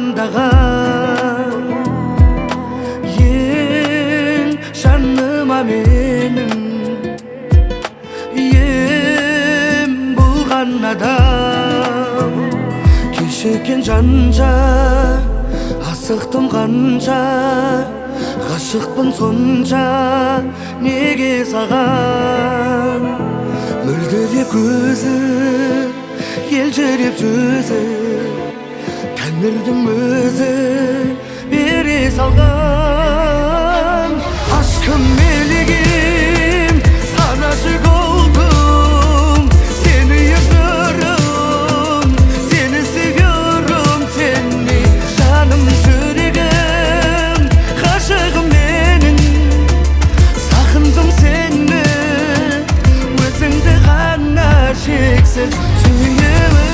армандаған ең жаныма менің ем болған адам кешіккен жанша асықтым қанша ғашықпын сонша неге саған мөлдіреп көзі елжіреп сөзі тәңірдің өзі бере салған aşkım meleğim sana aşık oldum seni yaşıyorum seni seviyorum seni canım yüreğim aşığım benim sakındım seni özünde gana şeksiz süyüyorum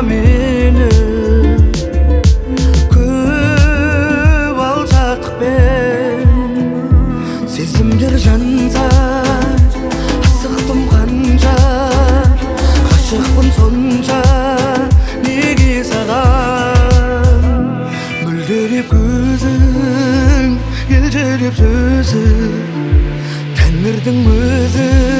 meni көп алжақтықпен сезімдер жанса асықтым қанша ғашықпын сонша неге саған мөлдіреп көзің елжіреп сөзі тәңірдің өзі